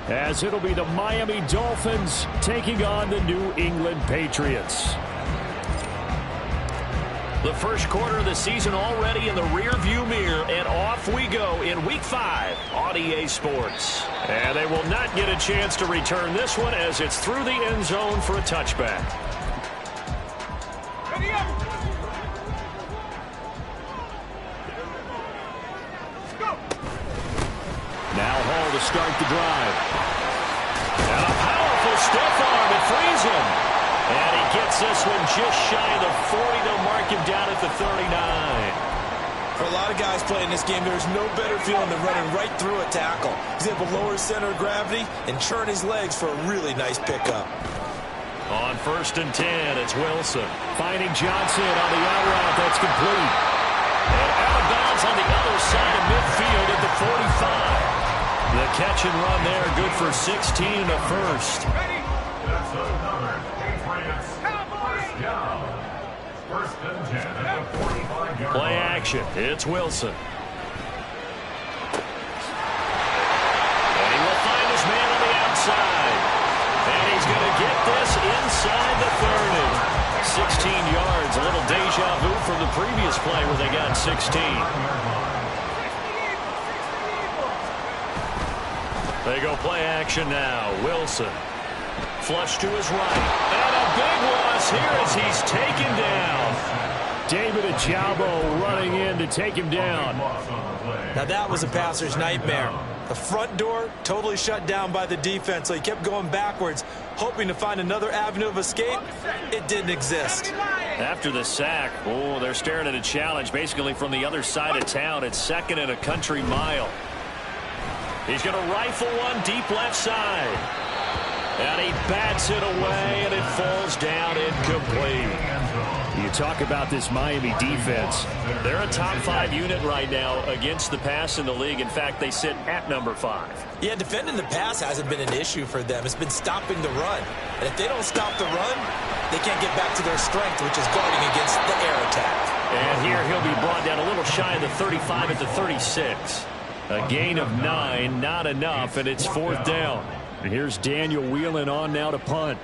as it'll be the Miami Dolphins taking on the New England Patriots. The first quarter of the season already in the rearview mirror, and off we go in Week 5 on EA Sports. And they will not get a chance to return this one as it's through the end zone for a touchback. Now Hall to start the drive. And a powerful stiff arm. It frees him. And he gets this one just shy of the 40. They'll mark him down at the 39. For a lot of guys playing this game, there's no better feeling than running right through a tackle. He's able to lower his center of gravity and churn his legs for a really nice pickup. On 1st and 10, it's Wilson. Finding Johnson on the out route. That's complete. And out of bounds on the other side of midfield at the 45. The catch and run there, good for 16 and a first. That's another Patriots first down. 1st and 10 at the 45-yard Play line. action. It's Wilson. And he will find his man on the outside. And he's going to get this inside the 30. 16 yards. A little deja vu from the previous play where they got 16. They go play action now. Wilson. Flush to his right. And a big loss here as he's taken down. David Ajabo running in to take him down. Now that was a passer's nightmare. The front door totally shut down by the defense, so he kept going backwards, hoping to find another avenue of escape. It didn't exist. After the sack, oh, they're staring at a challenge basically from the other side of town. It's 2nd and a country mile. He's going to rifle one deep left side. And he bats it away, and it falls down incomplete. You talk about this Miami defense. They're a top 5 unit right now against the pass in the league. In fact, they sit at number 5. Yeah, defending the pass hasn't been an issue for them. It's been stopping the run. And if they don't stop the run, they can't get back to their strength, which is guarding against the air attack. And here he'll be brought down a little shy of the 35 at the 36. A gain of 9, not enough, and it's 4th down. And here's Daniel Whelan on now to punt.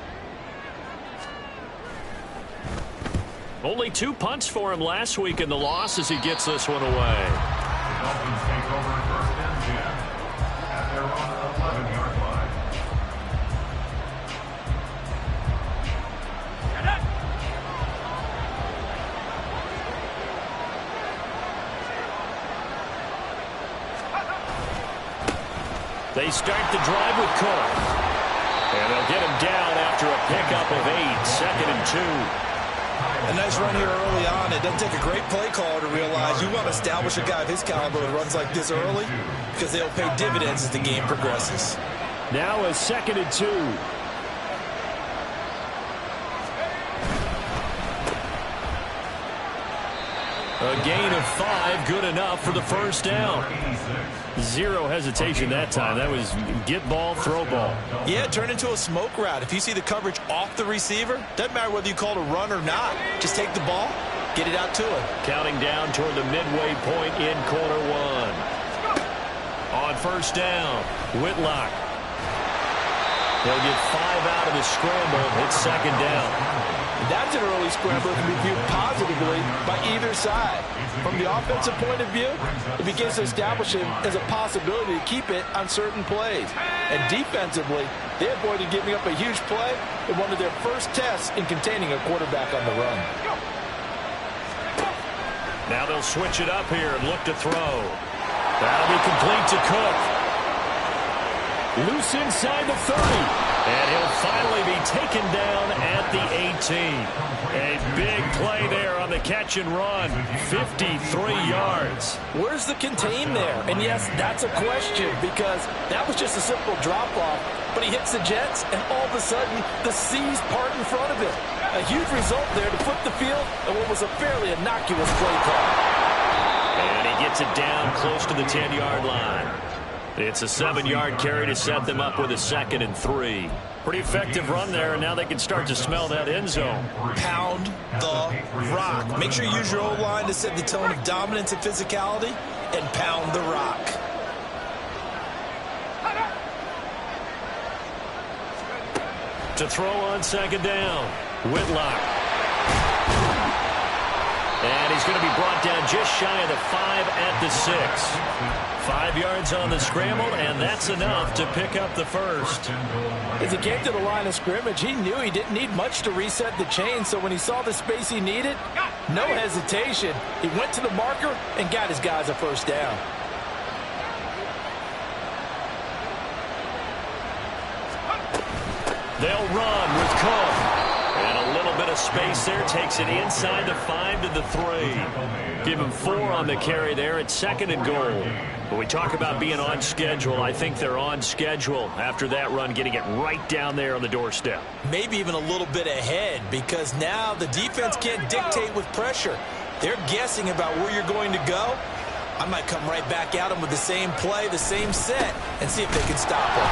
Only 2 punts for him last week in the loss as he gets this one away. Dolphins take over 1st and 10 at their own 11-yard line. They start the drive with Cook. And they'll get him down after a pickup of 8, 2nd and 2. A nice run here early on. It doesn't take a great play caller to realize you want to establish a guy of his caliber who runs like this early because they'll pay dividends as the game progresses. Now a 2nd and 2. A gain of 5, good enough for the 1st down. Zero hesitation that time. That was get ball, throw ball. Yeah, turn into a smoke route. If you see the coverage off the receiver, doesn't matter whether you call it a run or not. Just take the ball, get it out to him. Counting down toward the midway point in quarter 1. On 1st down, Whitlock. He'll get 5 out of the scramble. It's 2nd down. That's an early scramble that can be viewed positively by either side. From the offensive point of view, it begins to establish him as a possibility to keep it on certain plays. And defensively, they avoided giving up a huge play in one of their first tests in containing a quarterback on the run. Now they'll switch it up here and look to throw. That'll be complete to Cook. Loose inside the 30. And he'll finally be taken down at the 18. A big play there on the catch and run. 53 yards. Where's the contain there? And yes, that's a question because that was just a simple drop-off. But he hits the Jets, and all of a sudden, the seas part in front of him. A huge result there to flip the field and what was a fairly innocuous play call. And he gets it down close to the 10-yard line. It's a 7-yard carry to set them up with a 2nd and 3. Pretty effective run there, and now they can start to smell that end zone. Pound the rock. Make sure you use your O-line to set the tone of dominance and physicality, and pound the rock. To throw on second down. Whitlock. And he's going to be brought down just shy of the 5 at the 6. 5 yards on the scramble, and that's enough to pick up the first. As he came to the line of scrimmage, he knew he didn't need much to reset the chain, so when he saw the space he needed, no hesitation. He went to the marker and got his guys a first down. They'll run with Cook. And a little bit of space there. Takes it inside the 5 to the 3. Give him 4 on the carry there at 2nd and goal. When we talk about being on schedule, I think they're on schedule after that run, getting it right down there on the doorstep. Maybe even a little bit ahead, because now the defense can't dictate with pressure. They're guessing about where you're going to go. I might come right back at them with the same play, the same set, and see if they can stop him.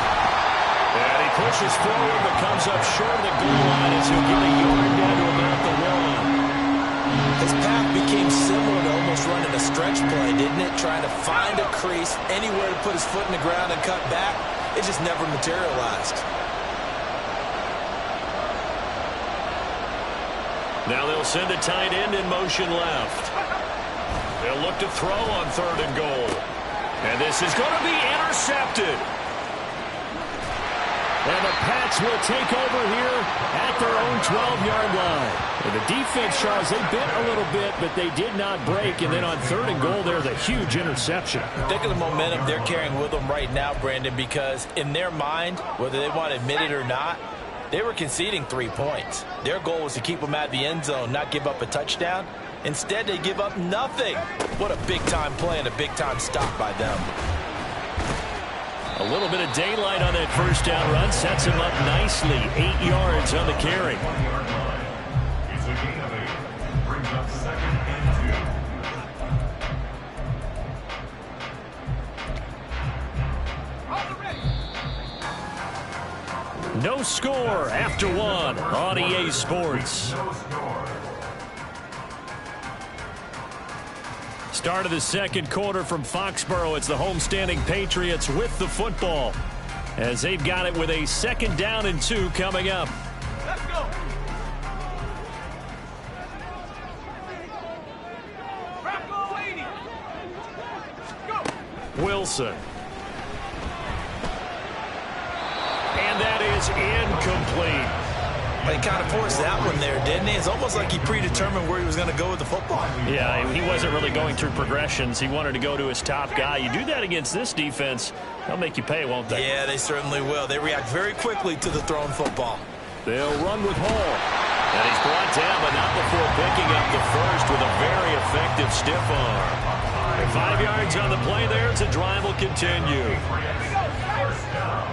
And he pushes forward but comes up short of the goal line as he'll get a yard down to about the 1. His path became similar to almost running a stretch play, didn't it? Trying to find a crease, anywhere to put his foot in the ground and cut back. It just never materialized. Now they'll send a tight end in motion left. They'll look to throw on 3rd and goal. And this is going to be intercepted. And the Pats will take over here at their own 12-yard line. And the defense, Charles, they bent a little bit, but they did not break. And then on 3rd and goal, there's a huge interception. Think of the momentum they're carrying with them right now, Brandon, because in their mind, whether they want to admit it or not, they were conceding 3 points. Their goal was to keep them out of the end zone, not give up a touchdown. Instead, they give up nothing. What a big-time play and a big-time stop by them. A little bit of daylight on that first down run sets him up nicely. 8 yards on the carry. It's a gain of 8. Brings up 2nd and 2. No score after 1 on EA Sports. No score. Start of the second quarter from Foxborough. It's the homestanding Patriots with the football, as they've got it with a 2nd down and 2 coming up. Let's go. Wilson. And that is incomplete. He kind of forced that one there, didn't he? It's almost like he predetermined where he was going to go with the football. Yeah, he wasn't really going through progressions. He wanted to go to his top guy. You do that against this defense, they'll make you pay, won't they? Yeah, they certainly will. They react very quickly to the thrown football. They'll run with Hall. And he's brought down, but not before picking up the first with a very effective stiff arm. And 5 yards on the play there as the drive will continue. First down.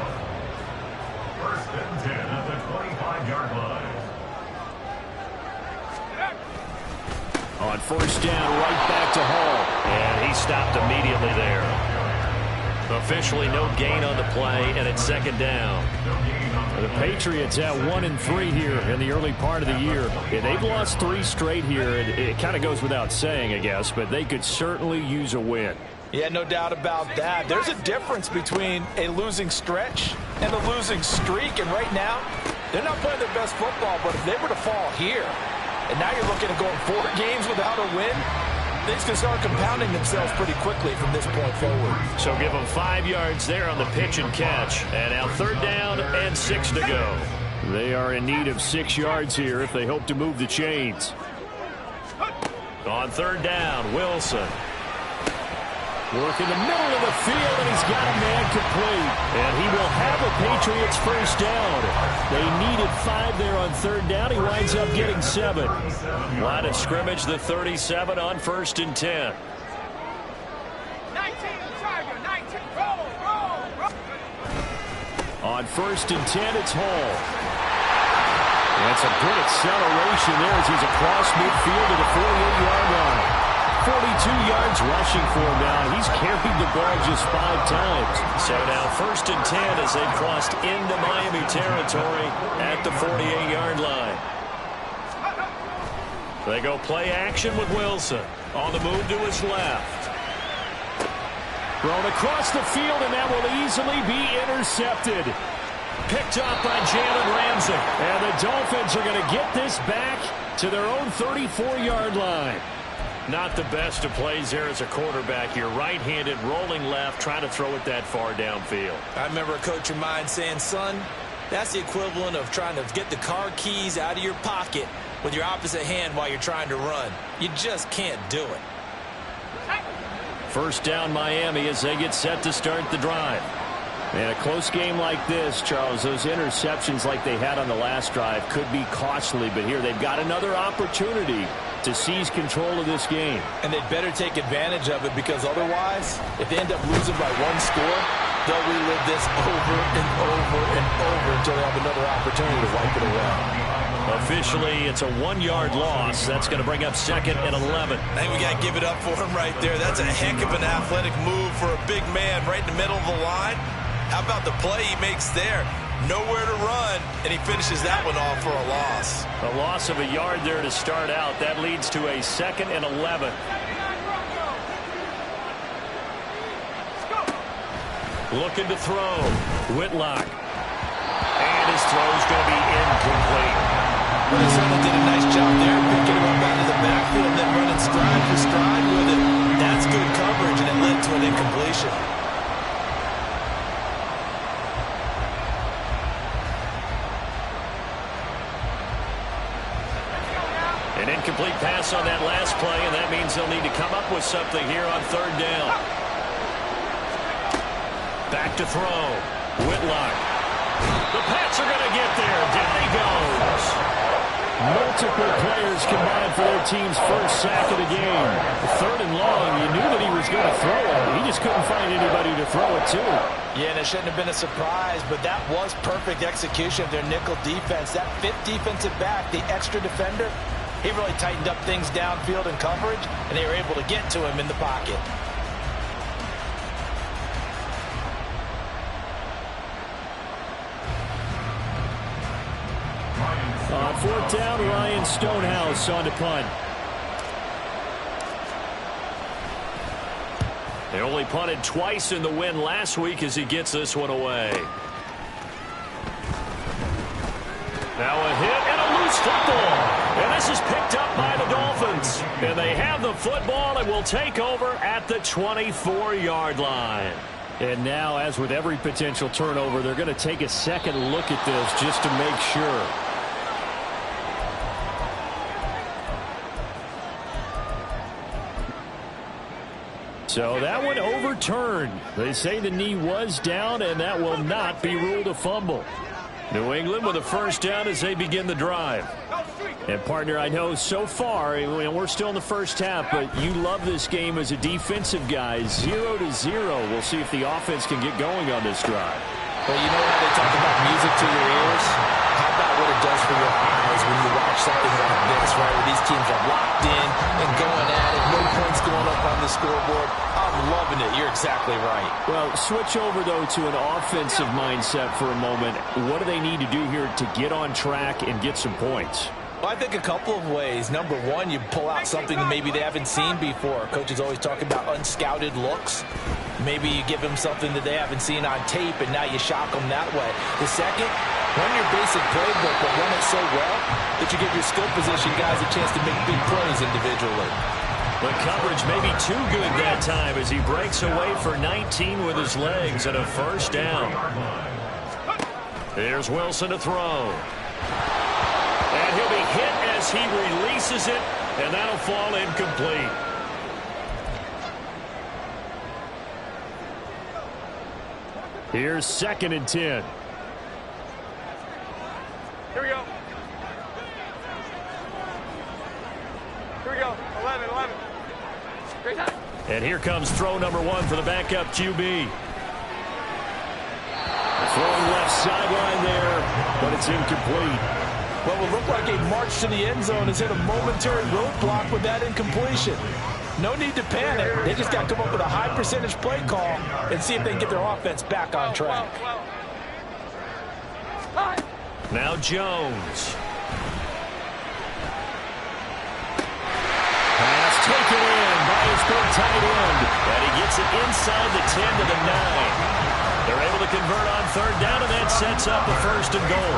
1st and 10 at the 25-yard line. On 1st down, right back to Hall. And he stopped immediately there. Officially no gain on the play, and it's 2nd down. The Patriots at 1-3 here in the early part of the year. Yeah, they've lost 3 straight here. It kind of goes without saying, I guess, but they could certainly use a win. Yeah, no doubt about that. There's a difference between a losing stretch and a losing streak, and right now, they're not playing their best football, but if they were to fall here, and now you're looking at going 4 games without a win, things can start compounding themselves pretty quickly from this point forward. So give them 5 yards there on the pitch and catch. And now 3rd down and 6 to go. They are in need of 6 yards here if they hope to move the chains. On 3rd down, Wilson. Work in the middle of the field, and he's got a man complete. And he will have a Patriots first down. They needed 5 there on 3rd down. He winds up getting 7. Line of scrimmage, the 37 on 1st and 10. 19, Tiger, 19, roll. On 1st and 10, it's Hall. That's a good acceleration there as he's across midfield to the 48-yard line. 42 yards rushing for him now. He's carried the ball just 5 times. So now 1st and 10 as they've crossed into Miami territory at the 48-yard line. They go play action with Wilson. On the move to his left. Thrown across the field, and that will easily be intercepted. Picked up by Jalen Ramsey. And the Dolphins are going to get this back to their own 34-yard line. Not the best of plays there as a quarterback. You're right-handed, rolling left, trying to throw it that far downfield. I remember a coach of mine saying, son, that's the equivalent of trying to get the car keys out of your pocket with your opposite hand while you're trying to run. You just can't do it. First down Miami as they get set to start the drive. And a close game like this, Charles, those interceptions like they had on the last drive could be costly. But here they've got another opportunity to seize control of this game. And they'd better take advantage of it, because otherwise, if they end up losing by one score, they'll relive this over and over and over until they have another opportunity to wipe it away. Officially, it's a 1-yard loss. That's going to bring up 2nd and 11. I think we got to give it up for him right there. That's a heck of an athletic move for a big man right in the middle of the line. How about the play he makes there? Nowhere to run, and he finishes that one off for a loss. A loss of a yard there to start out. That leads to a 2nd and 11. Looking to throw. Whitlock. And his throw's going to be incomplete. Well, he certainly did a nice job there, picking him up out of the backfield and then running stride for stride with it. That's good coverage, and it led to an incompletion. An incomplete pass on that last play, and that means they'll need to come up with something here on 3rd down. Back to throw. Whitlock. The Pats are going to get there. Down he goes. Multiple players combined for their team's first sack of the game. 3rd and long, you knew that he was going to throw it. He just couldn't find anybody to throw it to. Yeah, and it shouldn't have been a surprise, but that was perfect execution of their nickel defense. That 5th defensive back, the extra defender, he really tightened up things downfield in coverage, and they were able to get to him in the pocket. On 4th down, Ryan Stonehouse on to punt. They only punted twice in the win last week as he gets this one away. Now a hit and a loose football. And this is picked up by the Dolphins. And they have the football and will take over at the 24-yard line. And now, as with every potential turnover, they're going to take a second look at this just to make sure. So that one overturned. They say the knee was down, and that will not be ruled a fumble. New England with a first down as they begin the drive. And, partner, I know so far, and we're still in the first half, but you love this game as a defensive guy. 0-0. We'll see if the offense can get going on this drive. Well, you know how they talk about music to your ears? How about what it does for your eyes when you watch something like this, right, where these teams are locked in and going at it, no points going up on the scoreboard? I'm loving it. You're exactly right. Well, switch over, though, to an offensive mindset for a moment. What do they need to do here to get on track and get some points? Well, I think a couple of ways. Number one, you pull out something that maybe they haven't seen before. Coaches always talk about unscouted looks. Maybe you give them something that they haven't seen on tape, and now you shock them that way. The second, run your basic playbook, but run it so well that you give your skill position guys a chance to make big plays individually. The coverage may be too good that time as he breaks away for 19 with his legs and a first down. Here's Wilson to throw. And he'll be hit as he releases it, and that'll fall incomplete. Here's 2nd and 10. Here we go. Here we go. 11. Great time. And here comes throw number 1 for the backup QB. Throwing left sideline there, but it's incomplete. What will look like a march to the end zone has hit a momentary roadblock with that incompletion. No need to panic. They just got to come up with a high percentage play call and see if they can get their offense back on track. Now Jones. Pass taken in by his big tight end. And he gets it inside the 10 to the 9. They're able to convert on 3rd down, and that's sets up a 1st and goal.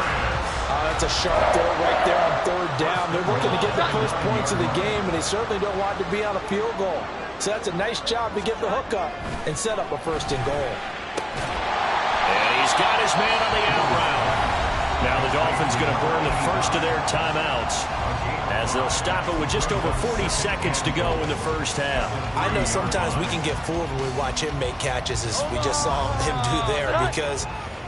That's a sharp throw right there on 3rd down. They're looking to get the first points of the game, and they certainly don't want to be on a field goal. So that's a nice job to get the hook up and set up a 1st and goal. And he's got his man on the out route. Now the Dolphins going to burn the first of their timeouts as they'll stop it with just over 40 seconds to go in the 1st half. I know sometimes we can get fooled when we watch him make catches, as we just saw him do there, because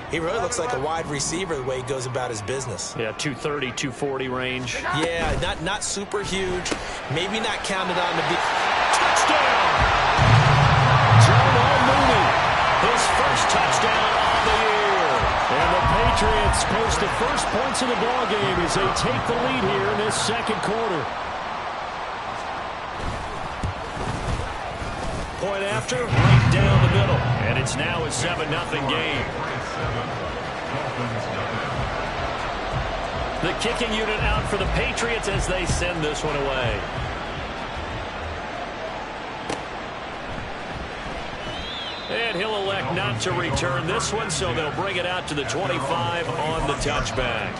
he really looks like a wide receiver the way he goes about his business. Yeah, 230, 240 range. Yeah, not super huge. Maybe not counted on to be. Touchdown! Darnell Mooney, his first touchdown of the year. And the Patriots post the first points of the ballgame as they take the lead here in this 2nd quarter. Point after, right down the middle. And it's now a 7-0 game. The kicking unit out for the Patriots as they send this one away. And he'll elect not to return this one, so they'll bring it out to the 25 on the touchback.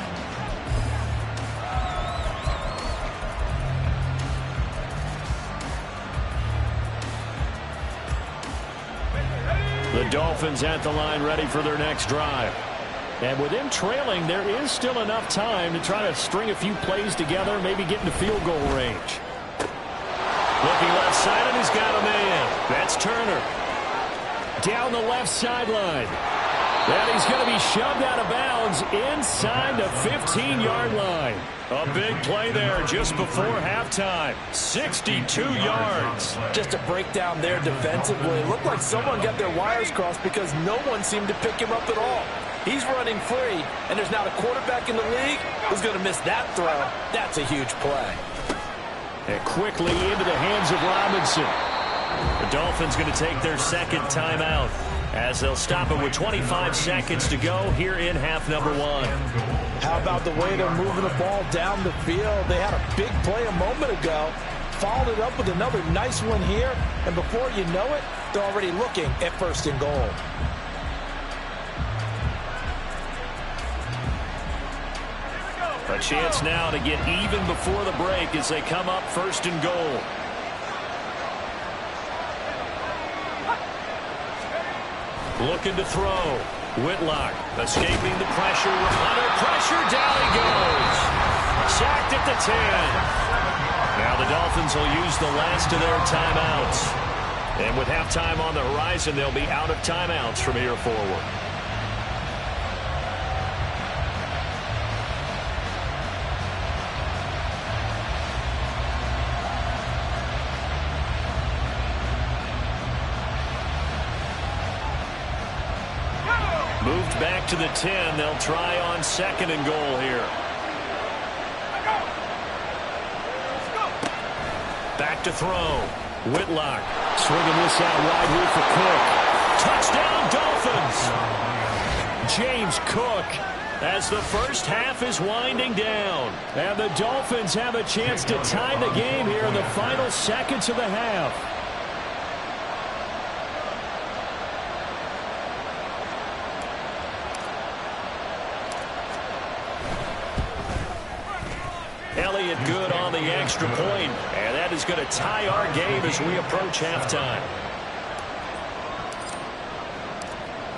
The Dolphins at the line ready for their next drive. And with them trailing, there is still enough time to try to string a few plays together, maybe get into field goal range. Looking left side, and he's got a man. That's Turner. Down the left sideline. And he's going to be shoved out of bounds inside the 15-yard line. A big play there just before halftime. 62 yards. Just a breakdown there defensively. It looked like someone got their wires crossed because no one seemed to pick him up at all. He's running free, and there's not a quarterback in the league who's going to miss that throw. That's a huge play. And quickly into the hands of Robinson. The Dolphins going to take their 2nd timeout as they'll stop it with 25 seconds to go here in half number 1. How about the way they're moving the ball down the field? They had a big play a moment ago, followed it up with another nice one here, and before you know it, they're already looking at 1st and goal. A chance now to get even before the break as they come up 1st and goal. Looking to throw. Whitlock escaping the pressure. Under pressure, down he goes. Sacked at the 10. Now the Dolphins will use the last of their timeouts. And with halftime on the horizon, they'll be out of timeouts from here forward. Moved back to the 10. They'll try on 2nd and goal here. Back to throw. Whitlock swinging this out wide here for Cook. Touchdown Dolphins! James Cook as the 1st half is winding down. And the Dolphins have a chance to tie the game here in the final seconds of the half. Elliott good on the extra point, and that is going to tie our game as we approach halftime.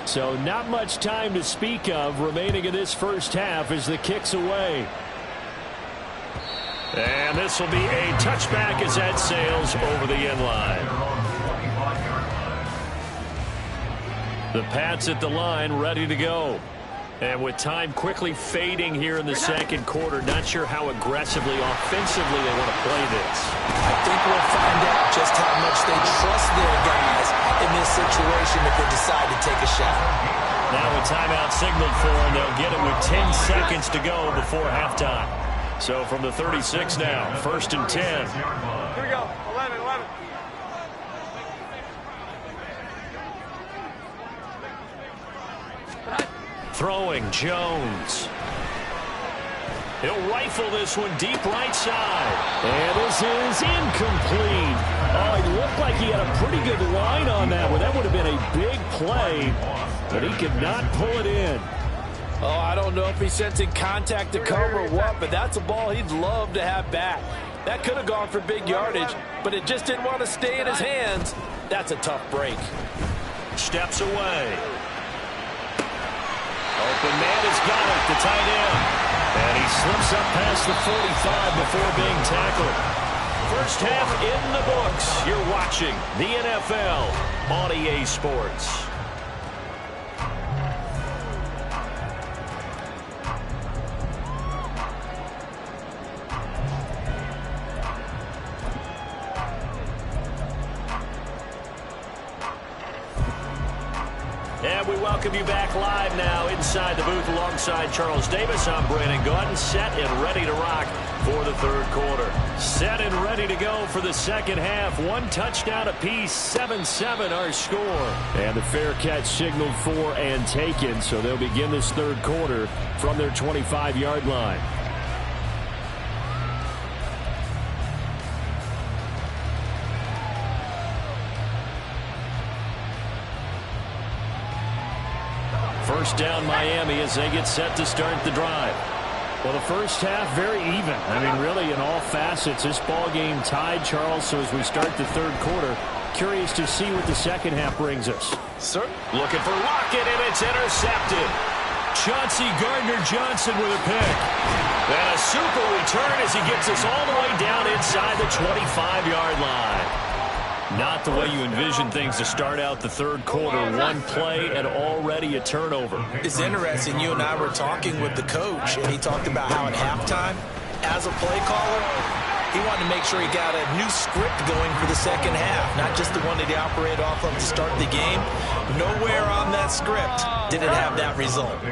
So not much time to speak of remaining in this 1st half as the kick's away. And this will be a touchback as that sails over the end line. The Pats at the line ready to go. And with time quickly fading here in the 2nd quarter, not sure how aggressively, offensively they want to play this. I think we'll find out just how much they trust their guys in this situation if they decide to take a shot. Now with timeout signaled for them, they'll get it with 10 seconds to go before halftime. So from the 36 now, 1st and 10. Here we go, 11. Throwing Jones. He'll rifle this one deep right side. And this is incomplete. Oh, it looked like he had a pretty good line on that one. That would have been a big play, but he could not pull it in. Oh, I don't know if he's sensing contact to cover or what, but that's a ball he'd love to have back. That could have gone for big yardage, but it just didn't want to stay in his hands. That's a tough break. Steps away. Open man has got it, the tight end. And he slips up past the 45 before being tackled. First half in the books. You're watching the NFL on EA Sports. And we welcome you back live now inside the booth alongside Charles Davis. I'm Brandon Gaudin, set and ready to rock for the third quarter. Set and ready to go for the second half. One touchdown apiece, 7-7 our score. And the fair catch signaled for and taken, so they'll begin this third quarter from their 25-yard line. First down Miami as they get set to start the drive. Well, the first half, very even. I mean, really, in all facets, this ball game tied, Charles. So as we start the third quarter, curious to see what the second half brings us. Sir? Looking for Lockett, and it's intercepted. Chauncey Gardner-Johnson with a pick. And a super return as he gets us all the way down inside the 25-yard line. Not the way you envision things to start out the third quarter. One play and already a turnover. It's interesting. You and I were talking with the coach, and he talked about how at halftime, as a play caller, he wanted to make sure he got a new script going for the second half, not just the one that he operated off of to start the game. Nowhere on that script did it have that result.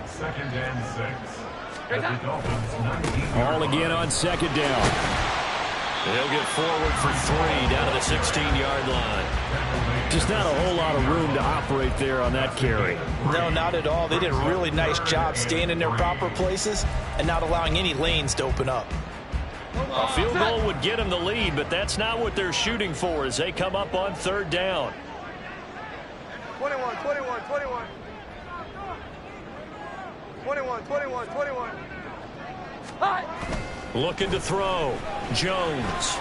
Second and 6. At the Dolphins' 19. All again on second down. They'll get forward for 3 down to the 16-yard line. Just not a whole lot of room to operate there on that carry. No, not at all. They did a really nice job staying in their proper places and not allowing any lanes to open up. A field goal would get them the lead, but that's not what they're shooting for as they come up on third down. 21, 21, 21. 21, 21, 21. Looking to throw. Jones.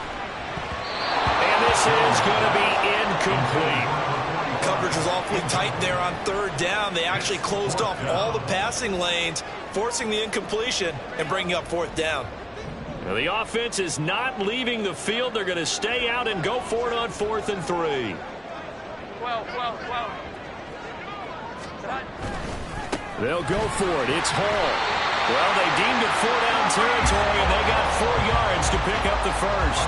And this is going to be incomplete. Coverage was awfully tight there on third down. They actually closed off all the passing lanes, forcing the incompletion and bringing up fourth down. Now, the offense is not leaving the field. They're going to stay out and go for it on 4th and 3. 12, 12, 12. They'll go for it. It's Hall. Well, they deemed it 4-down territory, and they got 4 yards to pick up the first.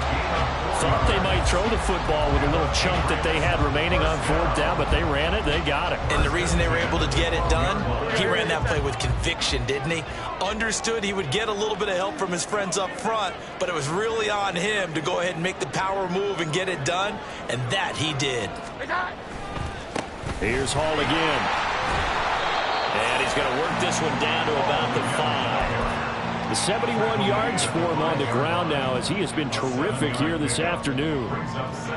Thought they might throw the football with a little chunk that they had remaining on 4th down, but they ran it. They got it. And the reason they were able to get it done, he ran that play with conviction, didn't he? Understood he would get a little bit of help from his friends up front, but it was really on him to go ahead and make the power move and get it done, and that he did. Here's Hall again. And he's going to work this one down to about the 5. The 71 yards for him on the ground now as he has been terrific here this afternoon.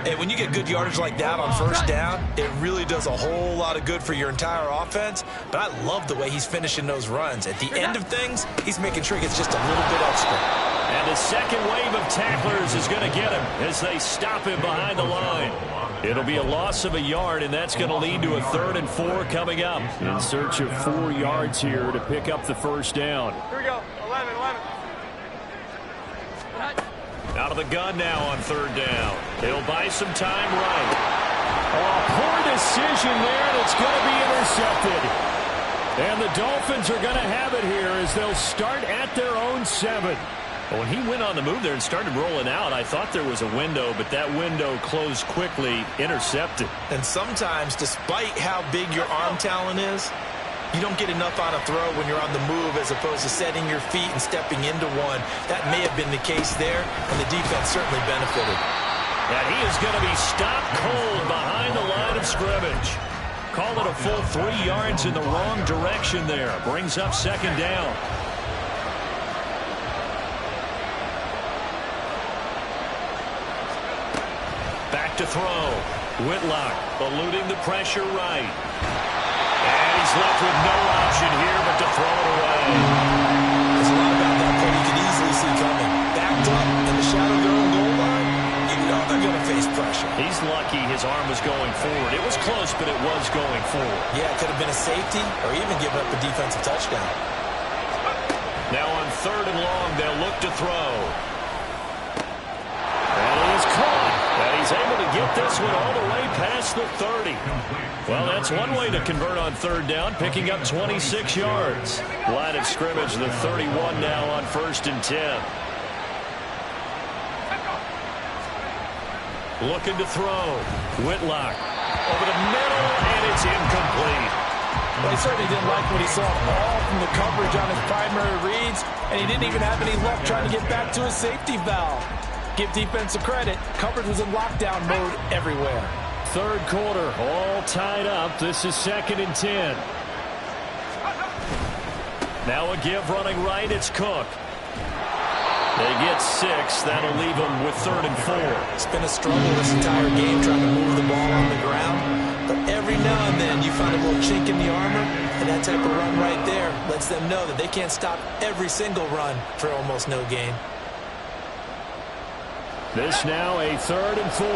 And when you get good yardage like that on first down, it really does a whole lot of good for your entire offense. But I love the way he's finishing those runs. At the end of things, he's making sure he gets just a little bit extra. And the second wave of tacklers is going to get him as they stop him behind the line. It'll be a loss of a yard, and that's going to lead to a 3rd and 4 coming up. In search of 4 yards here to pick up the first down. Here we go. 11, 11. Out of the gun now on 3rd down. He'll buy some time right. Oh, poor decision there, and it's going to be intercepted. And the Dolphins are going to have it here as they'll start at their own 7. When he went on the move there and started rolling out, I thought there was a window, but that window closed quickly, intercepted. And sometimes, despite how big your arm talent is, you don't get enough on a throw when you're on the move as opposed to setting your feet and stepping into one. That may have been the case there, and the defense certainly benefited. And he is going to be stopped cold behind the line of scrimmage. Call it a full 3 yards in the wrong direction there. Brings up 2nd down. Back to throw. Whitlock eluding the pressure right. And he's left with no option here He's lucky his arm was going forward. It was close, but it was going forward. Yeah, it could have been a safety or even given up a defensive touchdown. Now on 3rd and long, they'll look to throw. And he is caught. And he's able to get this one all the way past the 30. Well, that's one way to convert on 3rd down, picking up 26 yards. Line of scrimmage, the 31 now on 1st and 10. Looking to throw. Whitlock over the middle, and it's incomplete. Well, he certainly didn't like what he saw all from the coverage on his primary reads, and he didn't even have any luck trying to get back to his safety valve. Give defensive credit. Coverage was in lockdown mode everywhere. 3rd quarter, all tied up. This is 2nd and 10. Now a give running right. It's Cook. They get 6. That'll leave them with 3rd and 4. It's been a struggle this entire game trying to move the ball on the ground. But every now and then you find a little chink in the armor, and that type of run right there lets them know that they can't stop every single run for almost no gain. This now a 3rd and 4.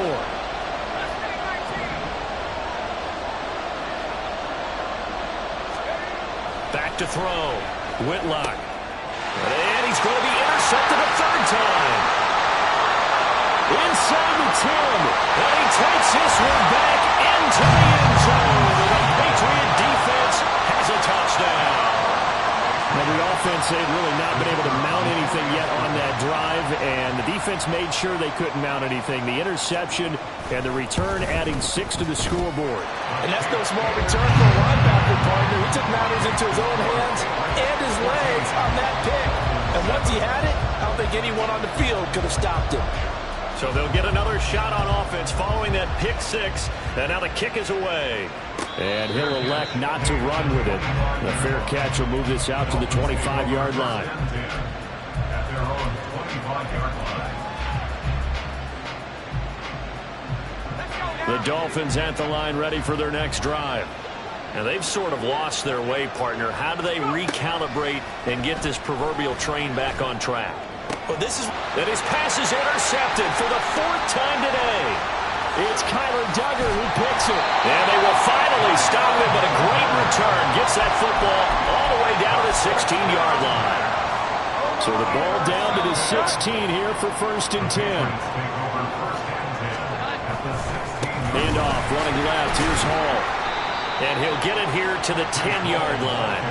Back to throw. Whitlock. And he's going to be intercepted a 3rd time. Inside the 10. And he takes this one back into the end zone. The Patriot defense has a touchdown. Now, the offense, they've really not been able to mount anything yet on that drive, and the defense made sure they couldn't mount anything. The interception and the return adding 6 to the scoreboard. And that's no small return for a linebacker partner. He took matters into his own hands and his legs on that pick. And once he had it, I don't think anyone on the field could have stopped him. So they'll get another shot on offense following that pick 6. And now the kick is away. And he'll elect not to run with it. The fair catch will move this out to the 25-yard line. At their own 25-yard line. The Dolphins at the line ready for their next drive. Now they've sort of lost their way, partner. How do they recalibrate and get this proverbial train back on track? Well, this is... And his pass is intercepted for the 4th time today. It's Kyler Duggar who picks it. And they will finally stop him, but a great return gets that football all the way down to the 16-yard line. So the ball down to the 16 here for 1st and 10. Handoff running left. Here's Hall. And he'll get it here to the 10-yard line.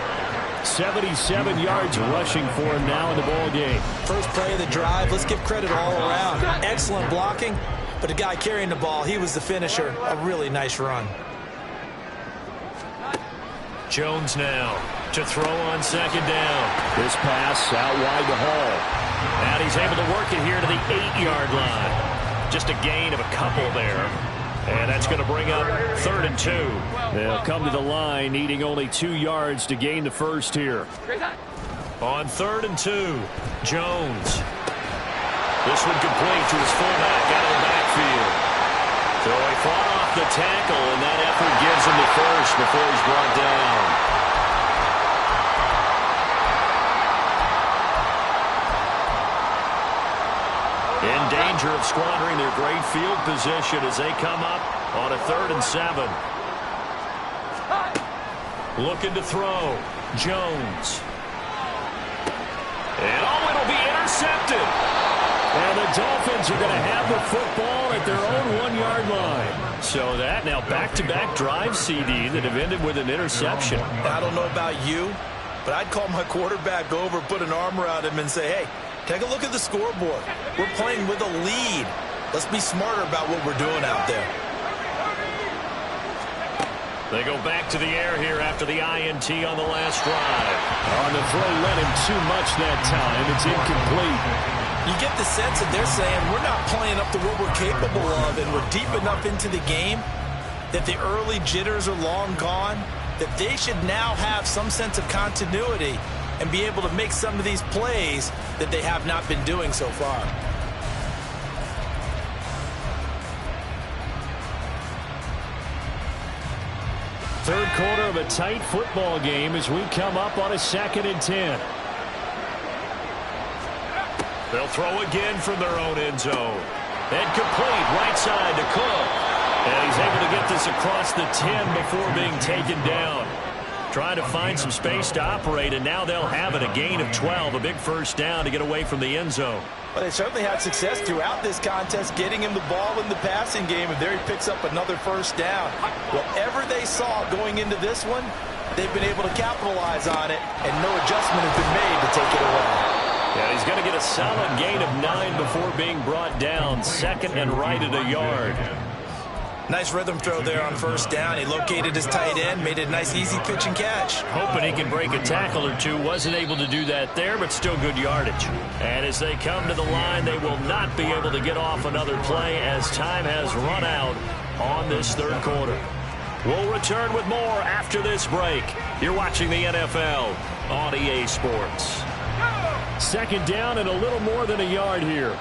77 yards rushing for him now in the ball game. First play of the drive. Let's give credit all around. Excellent blocking. But the guy carrying the ball, he was the finisher. A really nice run. Jones now to throw on 2nd down. This pass out wide to Hall. And he's able to work it here to the 8-yard line. Just a gain of a couple there. And that's going to bring up 3rd and 2. They'll come to the line needing only 2 yards to gain the first here. On 3rd and 2, Jones. This one complete to his fullback out of the backfield. So he fought off the tackle, and that effort gives him the first before he's brought down. In danger of squandering their great field position as they come up on a 3rd and 7. Looking to throw. Jones. And it'll be intercepted. And the Dolphins are going to have the football at their own 1-yard line. So that now back-to-back drive, CD, that have ended with an interception. I don't know about you, but I'd call my quarterback over, put an arm around him, and say, hey, take a look at the scoreboard. We're playing with a lead. Let's be smarter about what we're doing out there. They go back to the air here after the INT on the last drive. On the throw, led him too much that time. It's incomplete. You get the sense that they're saying we're not playing up to what we're capable of, and we're deep enough into the game that the early jitters are long gone, that they should now have some sense of continuity and be able to make some of these plays that they have not been doing so far. Third quarter of a tight football game as we come up on a 2nd and 10. They'll throw again from their own end zone. Incomplete, right side to Cook. And he's able to get this across the 10 before being taken down. Trying to find some space to operate, and now they'll have it. A gain of 12, a big first down to get away from the end zone. Well, they certainly had success throughout this contest getting him the ball in the passing game, and there he picks up another first down. Whatever they saw going into this one, they've been able to capitalize on it, and no adjustment has been made to take it away. Yeah, he's going to get a solid gain of 9 before being brought down. Second and right at a yard. Nice rhythm throw there on first down. He located his tight end, made it a nice, easy pitch and catch. Hoping he can break a tackle or two. Wasn't able to do that there, but still good yardage. And as they come to the line, they will not be able to get off another play as time has run out on this third quarter. We'll return with more after this break. You're watching the NFL on EA Sports. Second down and a little more than a yard here.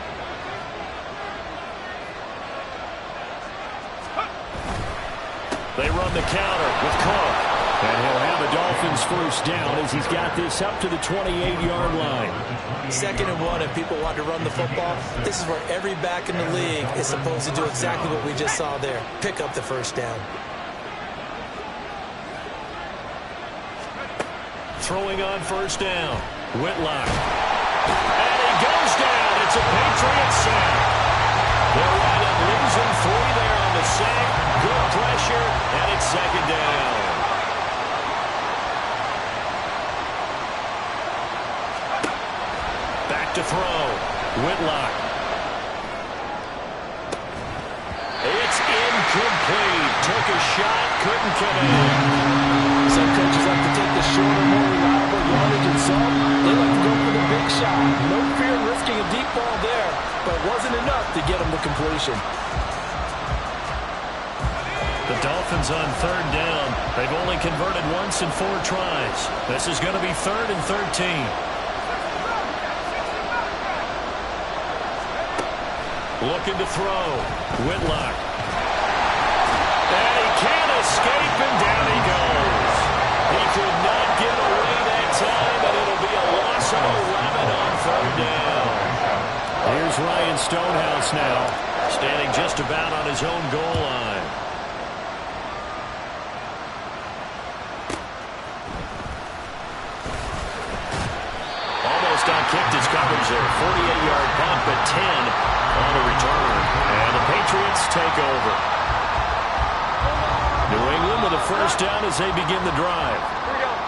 They run the counter with Cook. And he'll have a Dolphins first down as he's got this up to the 28-yard line. Second and 1, if people want to run the football, this is where every back in the league is supposed to do exactly what we just saw there. Pick up the first down. Throwing on first down. Whitlock. And he goes down. It's a Patriots sack. They're right up losing 3 there on the sack. Good pressure, and it's second down. Back to throw. Whitlock. It's incomplete. Took a shot, couldn't connect. Some coaches like to take the shorter, more reliable yardage, and some, they like to go for the big shot. No fear in risking a deep ball there, but it wasn't enough to get them to completion. The Dolphins on third down. They've only converted once in 4 tries. This is going to be 3rd and 13. Looking to throw. Whitlock. And he can't escape, and down he goes. He could not get away that time, and it'll be a loss of 11 on third down. Here's Ryan Stonehouse now, standing just about on his own goal line. Almost outkicked his coverage there. 48-yard punt, but 10 on the return. And the Patriots take over. New England with a first down as they begin the drive.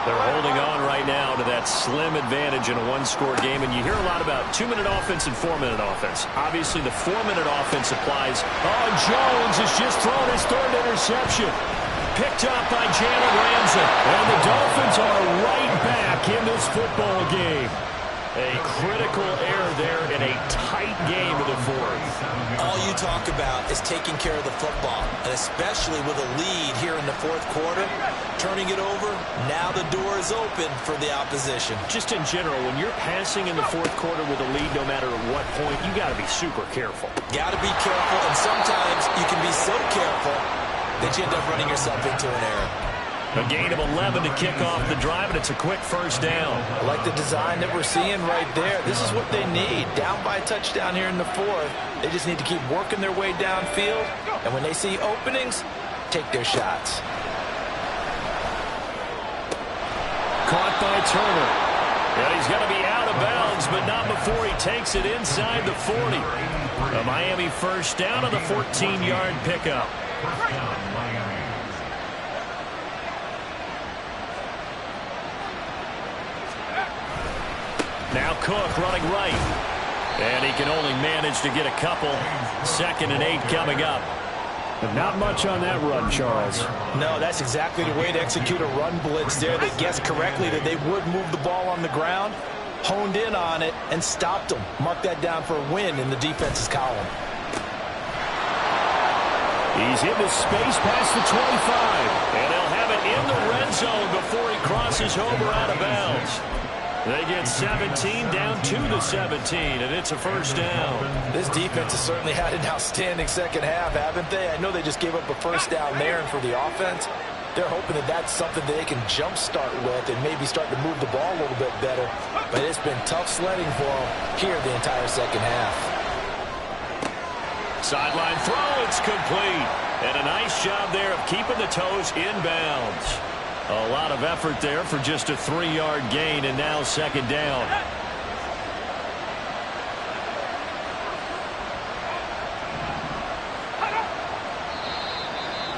They're holding on right now to that slim advantage in a one-score game, and you hear a lot about 2-minute offense and 4-minute offense. Obviously, the 4-minute offense applies. Oh, Jones has just thrown his 3rd interception. Picked up by Jalen Ramsey. And the Dolphins are right back in this football game. A critical error there in a tight game of the 4th. All you talk about is taking care of the football, and especially with a lead here in the 4th quarter. Turning it over, now the door is open for the opposition. Just in general, when you're passing in the 4th quarter with a lead, no matter at what point, you got to be super careful. Got to be careful, and sometimes you can be so careful that you end up running yourself into an error. A gain of 11 to kick off the drive, and it's a quick first down. I like the design that we're seeing right there. This is what they need. Down by a touchdown here in the 4th. They just need to keep working their way downfield. And when they see openings, take their shots. Caught by Turner. And he's going to be out of bounds, but not before he takes it inside the 40. A Miami first down on the 14-yard pickup. Now Cook running right. And he can only manage to get a couple. 2nd and 8 coming up. But not much on that run, Charles. No, that's exactly the way to execute a run blitz there. They guessed correctly that they would move the ball on the ground, honed in on it, and stopped them. Mark that down for a win in the defense's column. He's into space past the 25. And he'll have it in the red zone before he crosses over out of bounds. They get 17 down to the 17, and it's a first down. This defense has certainly had an outstanding second half, haven't they? I know they just gave up a first down there, and for the offense, they're hoping that that's something that they can jumpstart with and maybe start to move the ball a little bit better. But it's been tough sledding for them here the entire second half. Sideline throw, it's complete. And a nice job there of keeping the toes inbounds. A lot of effort there for just a 3-yard gain, and now second down.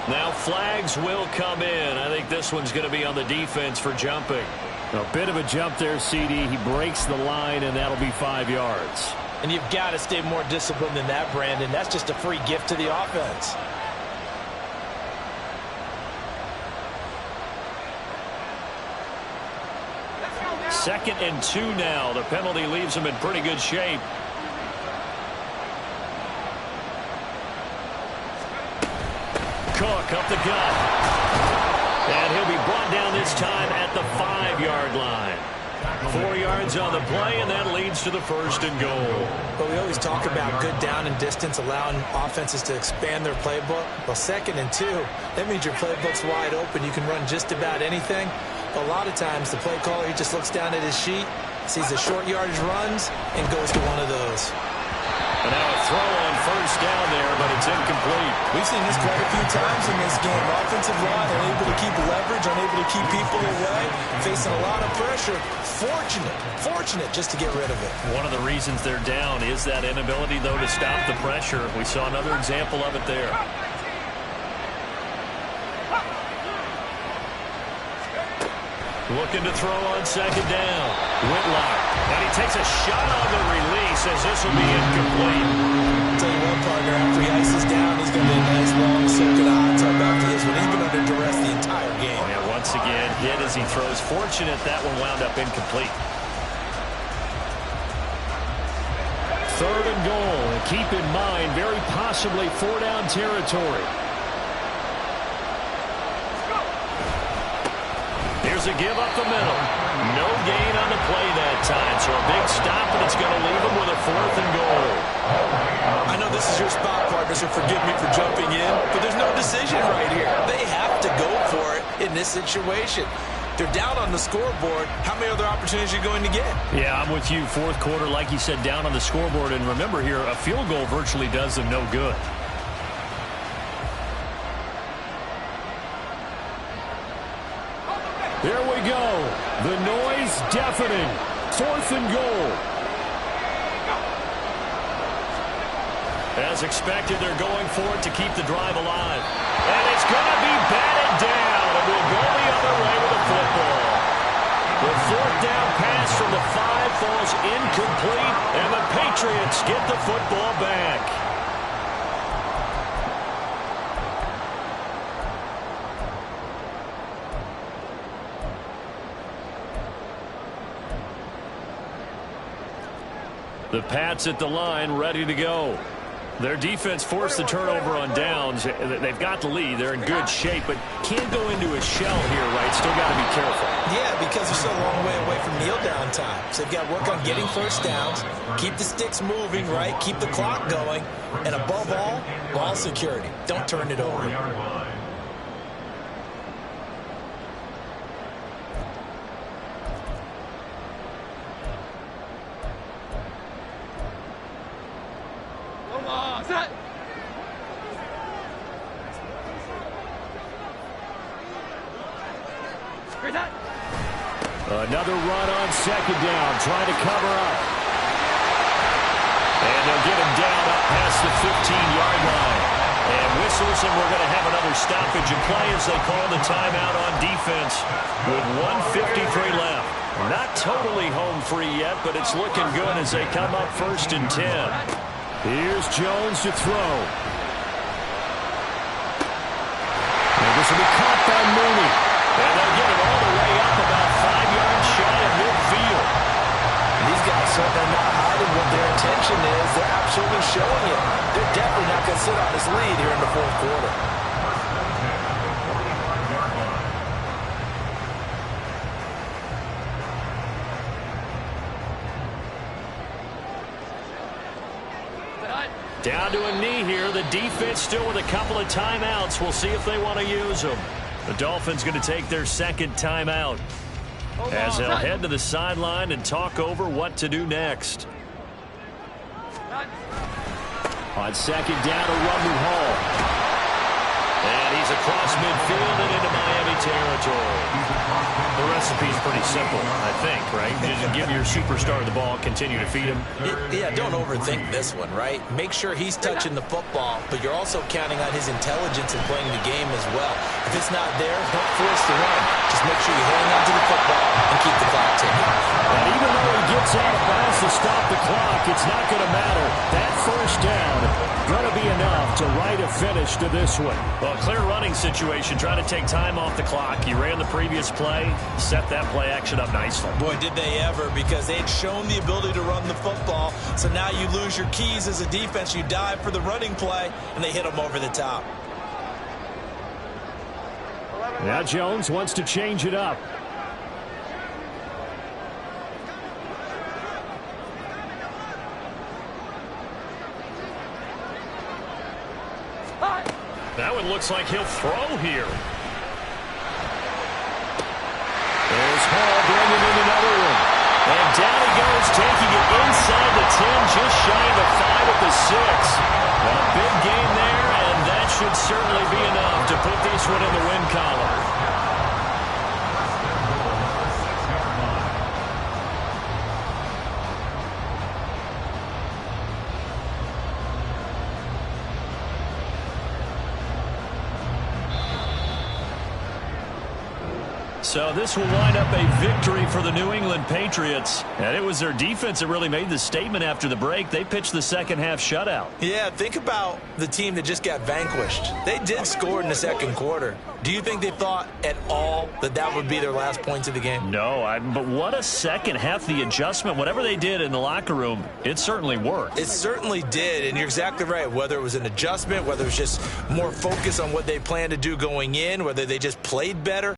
Now flags will come in. I think this one's going to be on the defense for jumping. A bit of a jump there, CD. He breaks the line, and that'll be 5 yards. And you've got to stay more disciplined than that, Brandon. That's just a free gift to the offense. Second and 2 now. The penalty leaves him in pretty good shape. Cook up the gut. And he'll be brought down this time at the 5-yard line. 4 yards on the play, and that leads to the first and goal. But we always talk about good down and distance, allowing offenses to expand their playbook. Well, second and 2, that means your playbook's wide open. You can run just about anything. A lot of times the play caller, he just looks down at his sheet, sees the short yardage runs, and goes to one of those. And now a throw on first down there, but it's incomplete. We've seen this quite a few times in this game. Offensive line unable to keep leverage, unable to keep people away, facing a lot of pressure. Fortunate just to get rid of it. One of the reasons they're down is that inability, though, to stop the pressure. We saw another example of it there. Looking to throw on second down. Whitlock. And he takes a shot on the release as this will be incomplete. I'll tell you what, partner, after he ices down, he's going to be a nice long soak of the hot tub after this one. He's been under duress the entire game. Yeah, once again, hit as he throws. Fortunate that one wound up incomplete. Third and goal. Keep in mind, very possibly 4-down territory. Here's a give up the middle. No gain on the play that time. So a big stop, and it's going to leave him with a 4th and goal. I know this is your spot, partner, so forgive me for jumping in, but there's no decision right here. They have to go for it in this situation. They're down on the scoreboard. How many other opportunities are you going to get? Yeah, I'm with you. Fourth quarter, like you said, down on the scoreboard. And remember here, a field goal virtually does them no good. There we go. The noise deafening. 4th and goal. As expected, they're going for it to keep the drive alive. And it's going to be batted down. And we'll go the other way with the football. The 4th down pass from the 5 falls incomplete. And the Patriots get the football back. The Pats at the line, ready to go. Their defense forced the turnover on downs. They've got the lead. They're in good shape, but can't go into a shell here, right? Still got to be careful. Yeah, because they're still a long way away from kneel down time. So they've got to work on getting first downs, keep the sticks moving, right? Keep the clock going. And above all, ball security. Don't turn it over. Another run on second down, trying to cover up. And they'll get him down up past the 15-yard line. And whistles, and we're going to have another stoppage in play as they call the timeout on defense with 1:53 left. Not totally home free yet, but it's looking good as they come up 1st and 10. Here's Jones to throw. And this will be caught by Mooney. And they'll get it all the way up about 5 yards shy of midfield. These guys certainly not hiding what their intention is. They're absolutely showing it. They're definitely not going to sit on this lead here in the 4th quarter. Down to a knee here. The defense still with a couple of timeouts. We'll see if they want to use them. The Dolphins going to take their second timeout as they'll head to the sideline and talk over what to do next. On second down, a run to Hall. And he's across midfield and into Miami territory. The recipe's pretty simple, I think, right? You just give your superstar the ball, continue to feed him. Yeah, don't overthink this one, right? Make sure he's touching the football, but you're also counting on his intelligence in playing the game as well. If it's not there, don't force the run. Just make sure you hang on to the football and keep the clock ticking. And even though he gets out of bounds to stop the clock, it's not going to matter. That first down going to be enough to write a finish to this one. Well, clear running situation, trying to take time off the clock. He ran the previous play, set that play action up nicely. Boy, did they ever, because they'd shown the ability to run the football. So now you lose your keys as a defense. You dive for the running play, and they hit them over the top. Now Jones wants to change it up. That one looks like he'll throw here. There's Hall bringing in another one. And down he goes, taking it inside the 10, just shy of the 5 at the 6. A big gain there, and that should certainly be enough to put this one in the win column. So this will wind up a victory for the New England Patriots. And it was their defense that really made the statement after the break. They pitched the second half shutout. Yeah, think about the team that just got vanquished. They did score in the second quarter. Do you think they thought at all that that would be their last points of the game? No, but what a second half. The adjustment, whatever they did in the locker room, it certainly worked. It certainly did, and you're exactly right. Whether it was an adjustment, whether it was just more focus on what they planned to do going in, whether they just played better.